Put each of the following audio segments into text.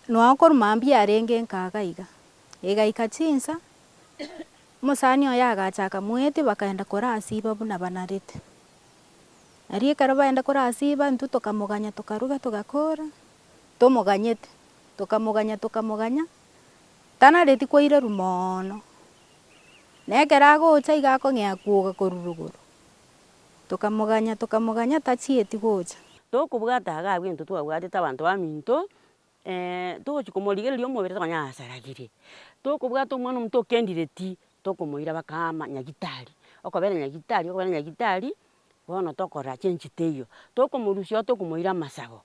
Nwakor mambia arenge nkagaiga. Igaika chinsa. Musani oya agachaka mwete bakaenda korasiba buna banarete. Nari ekero baenda korasiba intwe tokamoganya tokaruga togakora. Tomoganyete. Tokamoganya. Tanareti koireru mono. Na ekero agocha iga akong'ea kwoga korwa rogoro. Tokamoganya tachieti gocha. Tokobwata iga abwo intwe twabwatete abanto baminto, togochi komorigereria omobere tokonyara asaragire. Tokobwata omwana omonto okendireti, tokomoira mpaka nyagitari. Okobera nyagitari, bono tokora change teiyo. Tokomorusia tokomoira amasabo.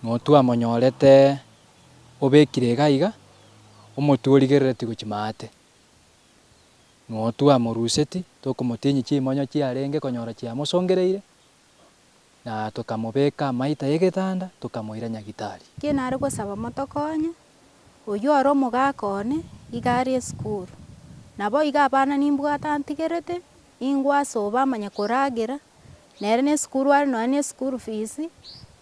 No twamonyorete obekire iga iga, omotwe origerereti gochia maate. No twamoruseti, tokomotinyia chimonyo chiarenge konyora chiamosongereire, na tokamobeka amaita ya egetanda, tokamoira nyagitari. Ki nare gosaba motokonye, oywo ore omogaka one, iga are esukuru. Nabo iga abana nimbwata ntigerete, ingwasoba amanya koragera, nere na esukuru are nonya na eschool fees,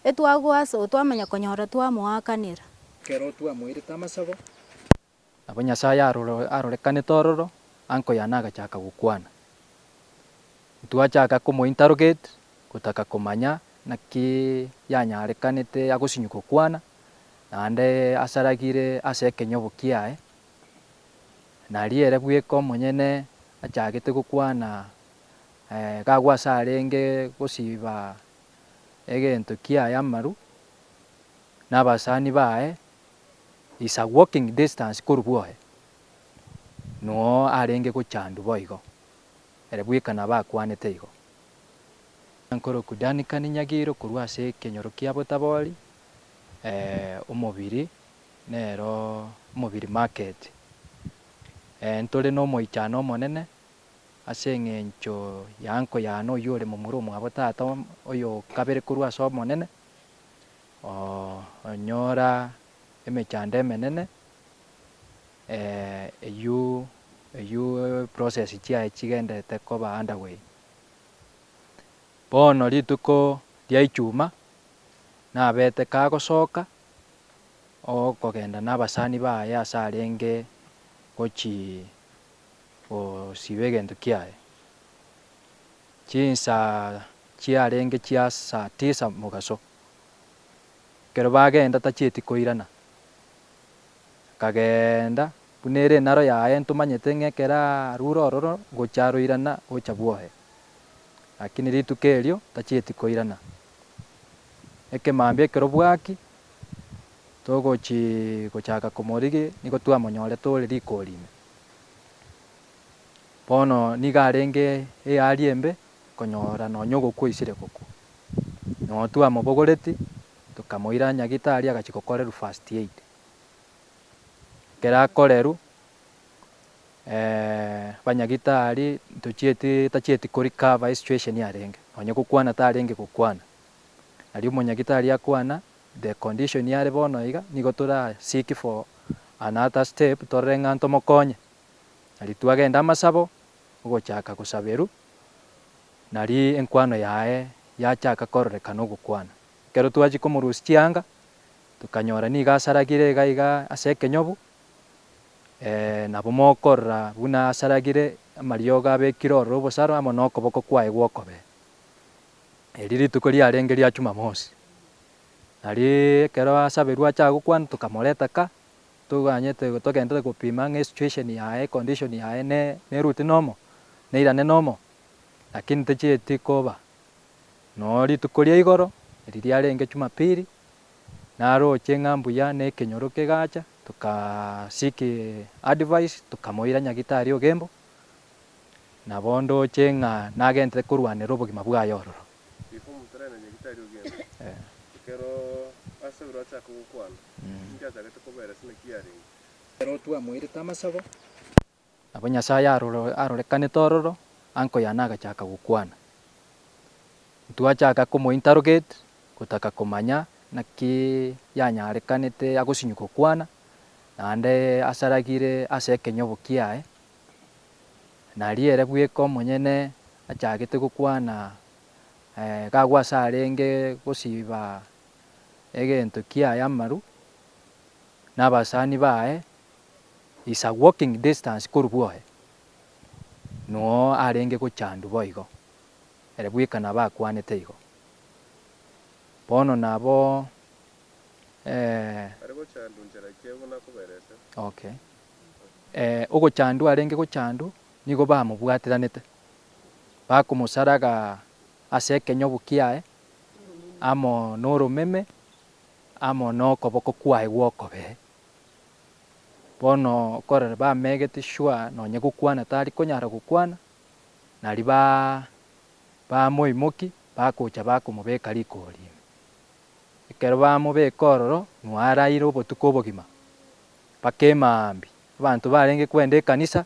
twamanya konyora twamoakanera. Ekero twamoirete amasabo, nabo Nyasaye arorekanete ororo, uncle yane agachaka gokwana. Twachaka komointerrogate, gotaka komanya naki yanyarekanete agosinywa gokwana, naende asaragire ase ekenyobo kiaye. Nari ere bweka omonyene achagete gokwana gabua ase arenge gosiba egento kiaye amaru, na abasani baye is a walking distance korwa bwoye. No arenge gochandwa boigo, ere bweka nabo akwanete igo. Nkoroku danikani nyagiro korwa ase ekenyoro kia Botabori, omobiri nero omobiri market. Ntore na omoichano omonene ase eng'encho ya uncle yane oywo ore momura omwabo tata oyo kabere korwa ase omonene, onyora emechando emenene, eywo process chiaye chigendete koba underway. Bono rituko ria ichuma, nabete kagosoka, okogenda na abasani baye ase arenge gochi gosiba egento kiaye. Chinsa chiarenge chia saa 9 mogaso. Ekero bagenda tachieti koirana. Kagenda, buna ere enaro yaye ntomanyete ng'a ekero arure ororo, gocha aroirana gocha bwoye. Lakini rituko erio, tachieti koirana. Ekemambia ekero bwaki, togochi gochaka komorigia, nigo twamonyorete ore riko orime. Bono niga arenge hali embe, konyora nonya ogokwa oisire gokwa. No twamobogoreti, tokamoira nyagitari agachia gokorerwa first aid. Ekero akorerwa, banyagitari tachieti korecover esituation yarenge, nonya gokwana tarenge gokwana. Nari omonyagitari akwana, the condition yare bono iga, nigo tora seek for another step torore ng'a ntomokonye. Nari twagenda amasabo, ogochaka gosaberwa, nari enkwano yaye yachaka kororekana ogokwana. Ekero twachia komorusia chianga, tokanyora niga asaragire iga iga ase ekenyobu, nabo mokorora buna asaragire amariogo abekire ororo obosaro amo na okoboko kwaye gwokobee. Eri rituko riarenge ria Jumamosi. Nari ekero asaberwa achaka gokwana tokamoreta ka, toganyete togendete gopima ng'a esituation yaye condition yaye nerute normal, neirane normal, lakini tachieti koba. No rituko ria igoro, eri riarenge Jumapili, naroche ng'a mbuya na ekenyoro kegacha, seek advice, tokamoira nyagitari ogembo, nabo ndoche ng'a nagentete korwanera obogima bwaye ororo. Ekero twamoirete amasabo, nabo Nyasaye arorekanete ororo, uncle yane agachaka gokwana. Twachaka komointerrogate, gotaka komanya naki yanyarekanete agosinywa gokwana, naende asaragire ase ekenyobo kiaye. Nari ere bweka omonyene achagete gokwana gabua ase arenge gosiba egento kiaye amaru, na abasani baye is a walking distance korwa bwoye no arenge gochandwa boigo ere bwekana bakwanete igo bono nabo okay ogochandwa arenge gochandwa nigo bamobwatiranete bakomosaraga ase ekenyobu kiaye amo na oromeme amo na okoboko kwaye gwokobee bono korora bamegete sure nonye gokwana tari konyara gokwana nari bamoimoki bagocha bakomobeka riko ime ekero bamobeka ororo nwa araire obotuko obogima mpaka emaambi abanto barenge kwenda ekanisa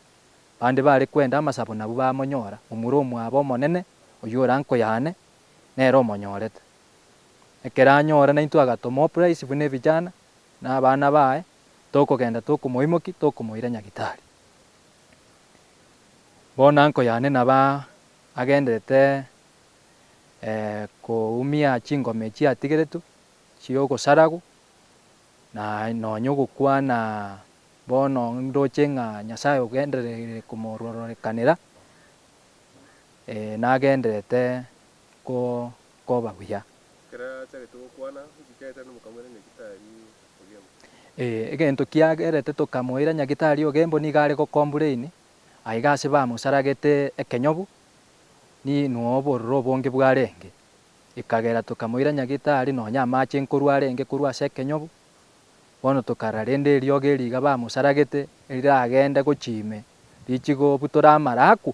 bande bare kwenda amasabo nabwo bamonyora omura omwabo omonene oywo orankoyane nere omonyorete ekero anyora naintwe agatoma oprice buna ebijana na abana baye tokogenda tokomoimoki tokomoira nyagitari bono ankoyane naba agenderete koumia chingoma echi atigeretwe chia ogosaragu na nonye ogokwana bono ndoche ng'a Nyasaye ogendereire komorororekanera nagenderete koba buya egento kiagerete tokamoira nyagitari ogembo niga are gocomplain aiga ase bamosaragete ekenyobu ni noo obororo obonge bwarenge ekagera tokamoira nyagitari nonya amache nkorwa arenge korwa ase ekenyobu bono tokarora rende eriogo eriga bamosaragete eragende gochime richi gobutora amaraku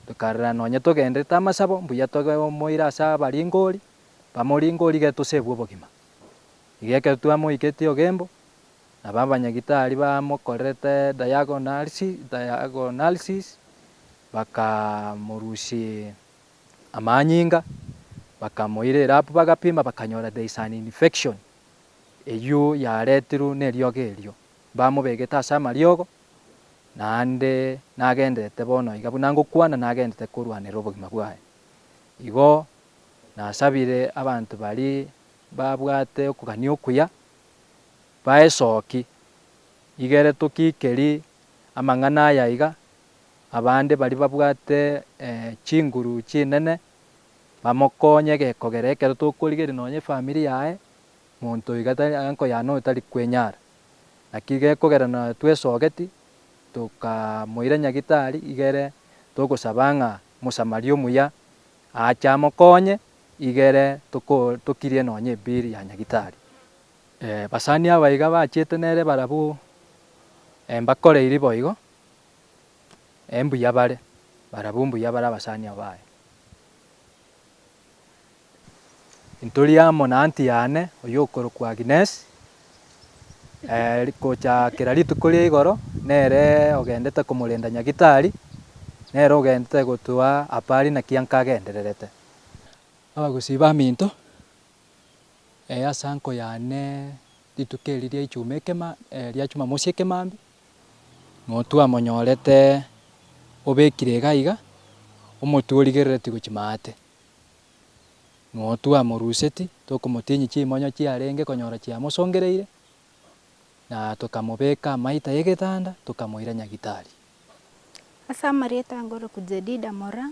tokarora nonye togenderete amasabo mbuya tomoira ase abaringori bamoringori getosebwa obogima iga ekero twamoiketie ogembo nabo abanyagitari bamokorerete diagnosis bakamorusia amanyinga bakamoira erabu bagapima bakanyora there is an infection eywo yaretirwe na eriogo erio bamobegete ase amariogo naende nagenderete bono iga buna ngokwana nagenderete korwanera obogima bwaye igo nasabire abanto baria babwate okogania okuya baesoki igere tokikeri amang'ana aya iga abande baria babwate chinguru chinene bamokonye gekogera ekero tokorigeria nonye efamiri yaye monto iga ankoyane oyo tari kwenyara naki gekogera na twesogeti tokamoira nyagitari igere togosaba ng'a mosamaria omuya ache amokonye igere tokirie nonye ebill ya nyagitari basani aba iga bachiete nere barabwo mbakoreiri boigo mbuya bare barabwo mbuya bare abasani abaye ntori amo na anti yane oyo okorokwa Agnes gochakera rituko ria igoro nere ogendete komorenda nyagitari nere ogendete gotwa apari naki nkagendererete abagusii baminto ase ankoyane rituko eri ria Jumamosi ekemambi no twamonyorete obekire iga iga omotwe origerereti gochia maate no twamoruseti tokomotinyia chimonyo chiarenge konyora chiamosongereire na tokamobeka amaita ya egetanda tokamoira nyagitari. Ase amarieta ngoroku Jedida Mora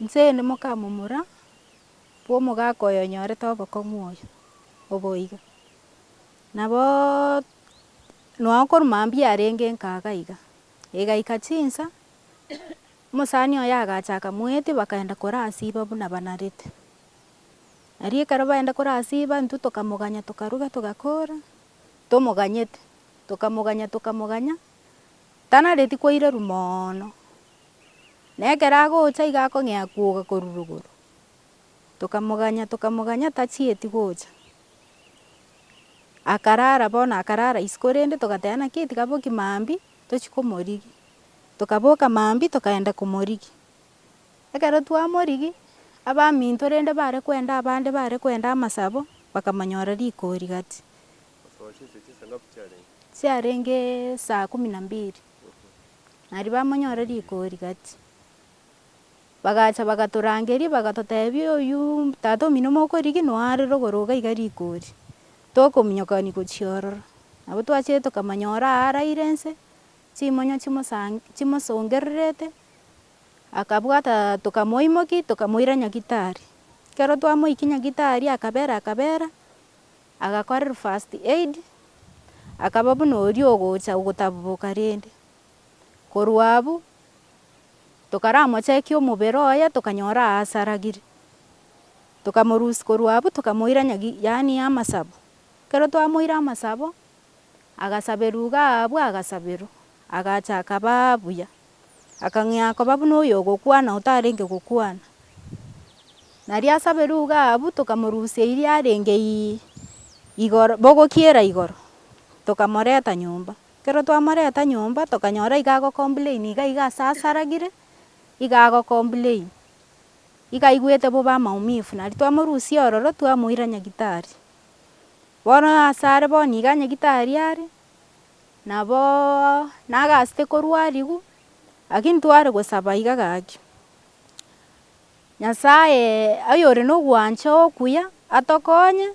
nse ende mokamomora bwa omogaka oyo onyorete obokong'u oyo oboiga nabo noa korwa mambia arenge nkaga iga egaika chinsa omosani oyo agachaka moeti bakaenda korasiba buna banarete nari ekero baenda korasiba intwe tokamoganya tokaruga togakora tomoganyete tokamoganya tanareti koireru mono na ekero agocha iga akong'ea kwoga korwa rogoro tokamoganya tachieti gocha akarara bono akarara isiko rende togateba naki tiga boki mambia tochia komorigi tokaboka mambia tokaenda komorigi ekero twamorigi abaminto rende bare kwenda abande bare kwenda amasabo bakamanyora riko rigati chiarenge 12:00 nari bamonyora riko rigati bagacha bagatorangeria bagatotebia oywo tata omino mokorigi noare rogoro iga riko ri tokominyokani gochia ororo nabo twachire tukamanyora araire nse chimonyo chimosongererete akabwata tukamoimoki tukamoira nyagitari. Ekero twamoikia nyagitari akabera agakorera first aid akaba buna oria ogocha ogotaboboka rende. Korwa abwo tukaramochekia omobere oye tukanyora asaragire, tukamorusia korwa abwo tukamoira yaani amasabo. Ekero twamoire amasabo agasaberwa iga abwo agasaberwa agacha akaba buya akang'ea koba buna oyo ogokwana otarenge gokwana. Naria asaberwa iga abwo tukamorusia iria arenge igoro bogokiera igoro tukamoreta nyomba. Ekero twamoreta nyomba tukanyora iga agocomplain iga ase asaragire iga agocomplain iga aigwete bobe amaumifu. Naria twamorusia ororo twamoira nyagitari. Bono ase are bono iga nyagitari are nabo nagasete korwariwa lakini tware gosaba iga gaki Nyasaye oyore na ogwancha okuya atokonye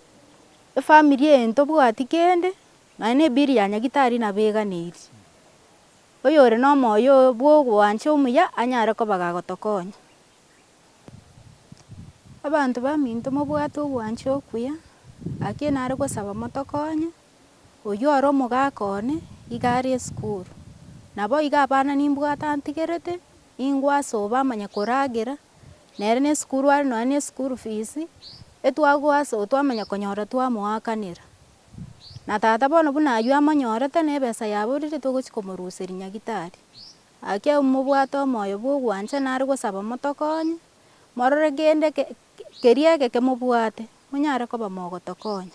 efamily eye ntobwati kende nonye na ebill ya nyagitari nabo eganeirie. Oyore na omoyo bwa ogwancha omuya anyare koba gagotokonya. Abanto baminto mobwate ogwancha okuya lakini nare gosaba motokonye oywo ore omogaka one iga are esukuru. Nabo iga abana nimbwate antigerete ingwasoba amanya koragera nere na esukuru are nonye na eschool fees etwagwaso twamanya konyora twamoakanera. Na tata bono buna aywo amonyorete na ebesa yaborire togochi komoruseria nyagitari. Gaki mobwate omoyo bwa ogwancha nare gosaba motokonye morore kende keria egeke mobwate monyare koba mogotokonya.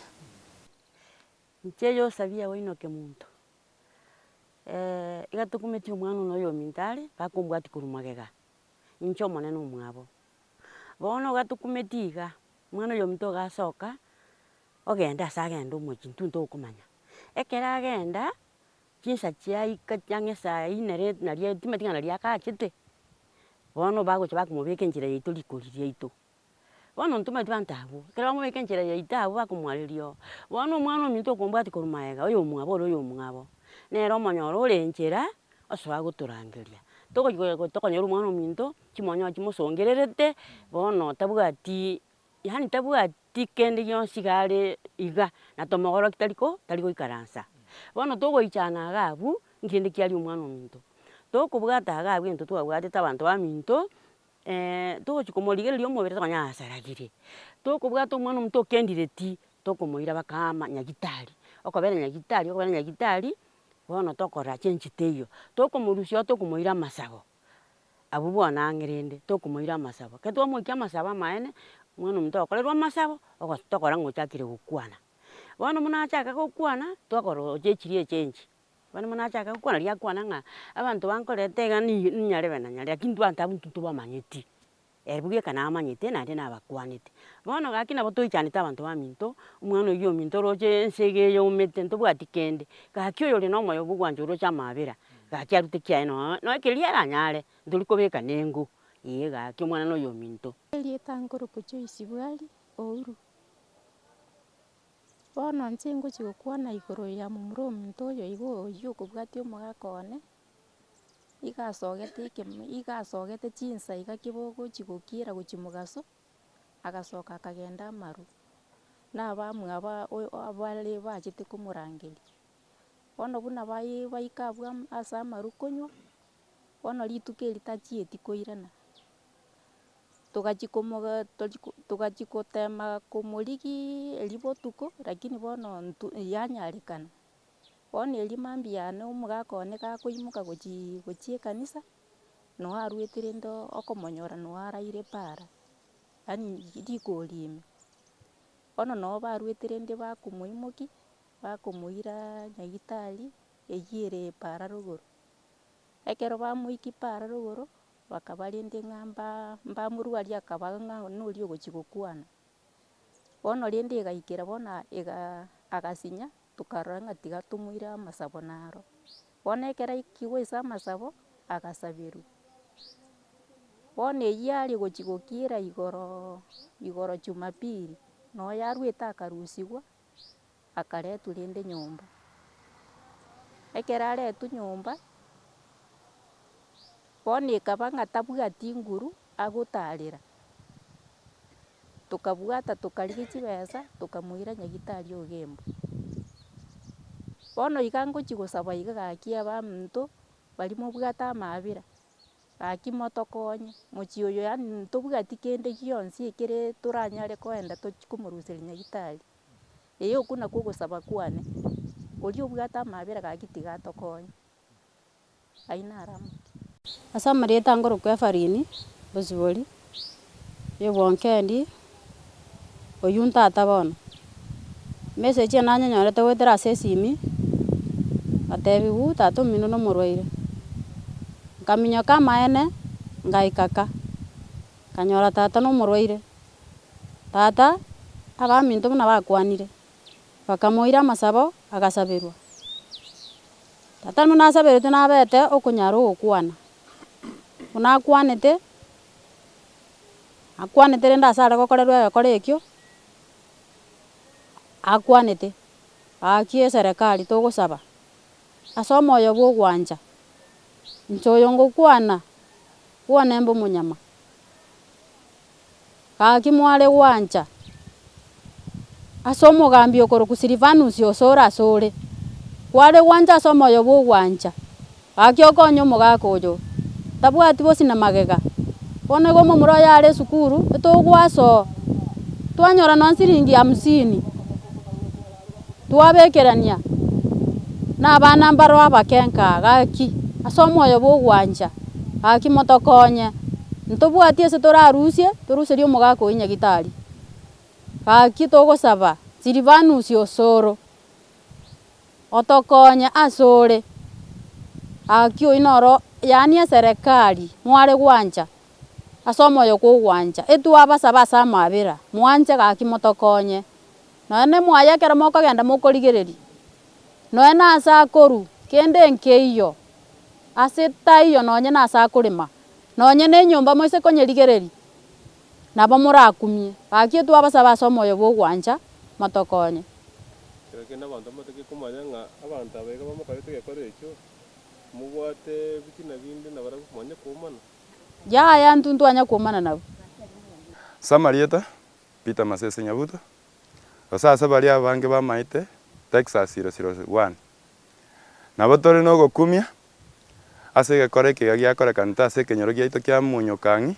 Inche Josephine Wainoke Muntu iga tokumeti omwana ono oyo ominto are bakombwati korwa magega inche omonene omwabo. Bono iga tokumeti iga omwana oyo ominto gasoka ogende ase agende omochie intwe ntokomanya. Ekero agenda chinsa chiaika ang'e saa inere naria timanyeti ng'a naria akachete bono bagocha bakomobeka enchera yaito rikori riaito. Bono ntomanyeti banto abwo ekero bamobeka enchera yaito abwo bakomwareri oo. Bono omwana ominto okombwati korwa magega oyo omwabo ore oyo omwabo nere omonyoro ore enchera osoa gotorangeria. Tokonyora omwana ominto chimonyo chimosongererete bono tabwati yaani tabwati kende gionsi iga are iga na tomogoroki tarigoikaransa. Bono togoichana iga abwo nkende kiaria omwana ominto tokobwata iga abwo egento twabwatete abanto baminto togochi komorigereria omobere tokonya asaragire. Tokobwata omwana ominto okendireti tokomoira mpaka ama nyagitari okobera nyagitari bono tokorora chenchi teiyo tokomorusia tokomoira amasabo abwo bono ang'e rende tokomoira amasabo. Ekero twamoikia amasabo amaene omwana ominto ogokorerwa amasabo tokora ng'a ochakire gokwana. Bono buna achaka gokwana twakorora ochechirie echenchi. Bono buna achaka gokwana riakwana ng'a abanto bankoreta iga nyarebe na nyarebe lakini banto abwo intwe ntobamanyeti. Bweka namanyete naende nabakwanete. Bono gaki nabo toichanete abanto baminto omwana oywo ominto roche ense iga eyaumete ntobwati kende gaki oyo ore na omoyo bwa ogwancha oroche amabera gaki arute kiaye nonye keria eranyare ntori kobeka nengo gaki omwana oyo ominto. Erieta nkoroku Joyce Bwari Ouru. Bono inche ngochi gokwana igoro ya momura ominto oyo iga oywo okobwatia omogaka one iga asogete chinsa iga kibogochi gokiera gochia mogaso agasoka akagenda Amaru na abamwe abare bachete komorangeria. Bono buna baika abwo ase Amaru konywa bono rituko eri tachieti koirana togachi kotema komorigia eri botuko lakini bono yanyarekana. Bono eri mambia yane omogaka one gakoimoka gochia ekanisa noo arwete rende okomonyora noo araire para yaani rigori ime. Bono noo barwete rende bakomoimokia bakomoira nyagitari eywo ere para rogoro. Ekero bamoikia para rogoro bakaba rende ng'a mbamorwaria akaba ng'a nori ogochi gokwana. Bono rende egaikera bono agasinya tokarora ng'a tiga tomoire amasabo naro. Bono ekero aikiwa ase amasabo agasaberwa. Bono eywo aria gochi gokiera igoro Jumapili noo yarwete akarusiwa akaretwa rende nyomba. ekero aretwa nyomba bono ekaba ng'a tabwati nguru agotarera, tokabwata tokarigia chibesa tokamoira nyagitari oyo Gembu. Bono iga ngochia gosaba iga gaki abaminto baria mobwate amabera gaki motokonye mochie oyo yaani ntobwati kende gionsi ekere toranyare koenda komoruseria nyagitari. Oko nakwo ogosaba kwane, oria obwate amabera gaki tiga atokonye. Ayio naro amakia. Ase amarioto nkoroka Evelyn bosibori ya obwankendi oywo ntata bono. Message nanyenyorete goetera ase esimi gatebiwa tata omino nomorwaire, nkaminyoka amaene ngaika ka, nkanyora tata nomorwaire. Tata abaminto buna bakwanire bakamoira amasabo agasaberwa. Tata rimo nasaberete nabete okonyara ogokwana, buna akwanete rende ase are gokorerwa egekora ekio akwanete gaki eserekari togosaba ase omoyo bwa ogwancha inche oyo ngokwana bwane mbe omonyama gaki mware gwancha ase omogambi okoroku Silvanus Osoro asore kware gwancha ase omoyo bwa ogwancha gaki okonye omogaka oyo tabwati bosi na magega. Bono igo omomura oyo are esukuru etogwasoa twanyora nonye siringi 50 twabekerania na abana mbaro abakenka gaki ase omoyo bwa ogwancha gaki motokonye ntobwati ase torarusie toruserie omogaka oyio nyagitari gaki togosaba Silvanus Osoro otokonye asore gaki oyio noro yaani eserekari mware gwancha ase omoyo kwa ogwancha etwabasaba ase amabera mwanche gaki motokonye nonye mwaye ekero mokogenda mokorigereria nonye nase akoru kende nkeiyo ase taiyo nonye nase akorema nonye na enyomba moise konyerigereria nabo morakumie gaki etwabasaba ase omoyo bwa ogwancha motokonye. Kende abanto motake komanya ng'a abanto aba iga bamokorete egekora ekio mobwate bitina binde na barabwo mwanya kuomana. Yaya ntwanya kuomana nabo. Samarieta Peter Masese Nyabuto osase baria abange bamaete Texas 001 nabo tori na ogokumia ase egekora ekiga giakorekanete ase ekenyoro giaito kia Munyokang'i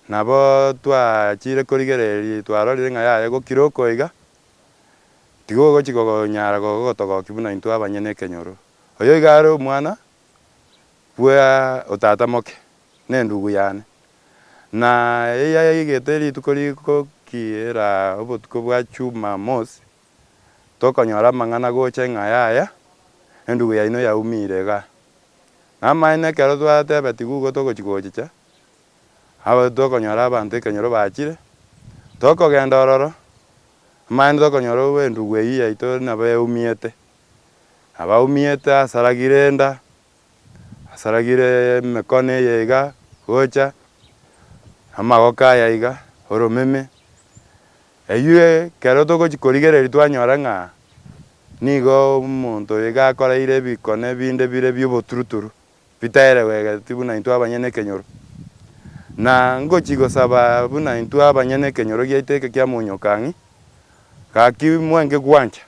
nabo twachire korigereria twarorire ng'a yaya gokira oko iga tiga ogochi konyara gogotogokia buna intwe abanyene ekenyoro. Oyo iga are omwana bwa otata moke na endugu yane na eyayegete rituko rikokiera obotuko bwa Jumamosi tokonyora amang'ana gocha ng'a yaya endugu yaino yaumire iga na amaene ekero twateba tiga igo togochi gochicha abo tokonyora abanto ekenyoro bachire tokogenda ororo amaene tokonyora endugu eywo yaito nabo yaumiete asaragire enda asaragire emekono eye iga gocha amagoko aya iga oromeme eywo kero togochi korigereria twanyora ng'a nigo omonto oyo iga akoreire ebikone binde bire bia oboturuturu bitaereregeti buna intwe abanyene ekenyoro na ngochi gosaba buna intwe abanyene ekenyoro giaito eke kia Munyokang'i gaki mwenge gwancha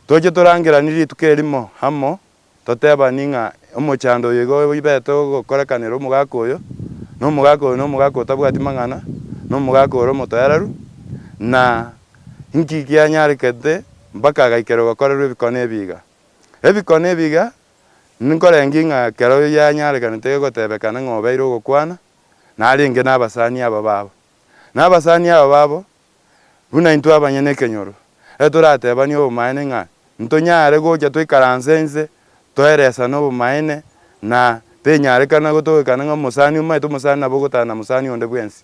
toche torangeranie rituko erimo amo totebani ng'a omochando oyo igo bete ogokorekanera omogaka oyo na omogaka otabwati mang'ana na omogaka ore omotoereru na inki gianyarekete mpaka agaikera gokorerwa ebikone ebi iga. Ebikone ebi iga nkorengia ng'a kero yanyarekanete egotebekana ng'a obeire ogokwana narenge na abasani aba babo na abasani aba babo buna intwe abanyene ekenyoro toratebania obomaene ng'a ntonyare gocha toikaranse nse toeresana obomaene na tenyarekana gotogokana ng'a omosani omaete omosani nabo ogotana mosani onde bwensi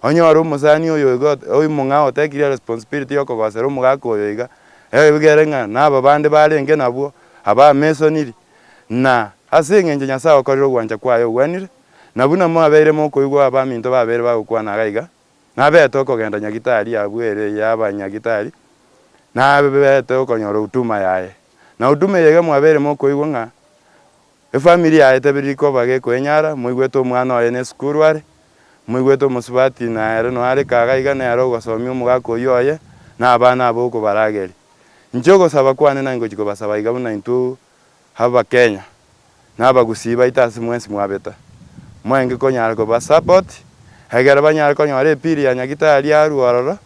onyore omosani oyo iga oimo ng'a otekirie responsibility ya okogosera omogaka oyo iga egere ng'a na aba bande barenge nabwo abamesoniri na ase eng'encho Nyasaye okorire ogwancha kwaye ogwenire na buna mwabeire mokoigwa abaminto babeire bagokwana iga iga nabete okogenda nyagitari abwere ya abanyagitari nabete okonyora huduma yaye na utume yega mwabere mokoigwa ng'a efamily yaete biri koba gekoenyara moigwete omwana oye na esukuru are moigwete omosubati naere noare kaga iga nero ogosomia omogaka oyio oye na abana abo okobarageri. Inche ogosaba kwane nangochi kobasaba iga buna intwe Abakenya na abagusii baito ase mwensi mwabeta moenge konyara kobasupport egere banyare konyora epili ya nyagitari arwa ororo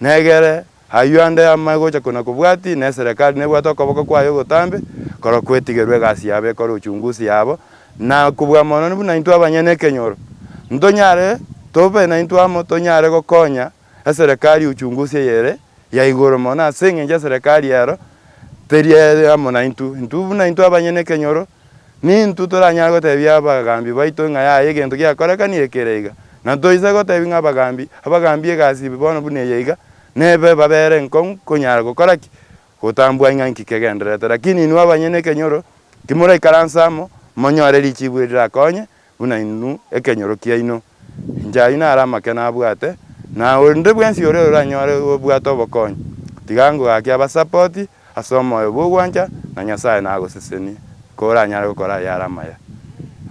negere aywo ande amagocha kona kobwati na eserekari nebwate okoboko kwayo ogotambe kora kwetigerwa egasi yabo ekore uchunguzi yabo na kobua mono buna intwe abanyene Ekenyoro ntonyare tobe na intwe amo tonyare gokonya eserekari uchunguzi eyere ya igoro mono ase eng'encho eserekari ero teri amo na intwe buna intwe abanyene Ekenyoro nintwe toranyara gotebia abagambi baito ng'a yaya egento giakorekanire kere iga na toise gotebi ng'a abagambi egasi bono buna eye iga nebe babere nkong'u konyara gokora ki gotambua ng'a nki kegenderete lakini inwe abanyene Ekenyoro kimoraikaransa amo monyore richibu rirakonye buna inwe Ekenyoro kiaino. Inche aywo nare amake nabwate na onde bwensi ore oranyore obwate obokonyi tiga ngogaki abasupport ase omoyo bwa ogwancha na Nyasaye nagosesenie koranyare gokora yare amaya.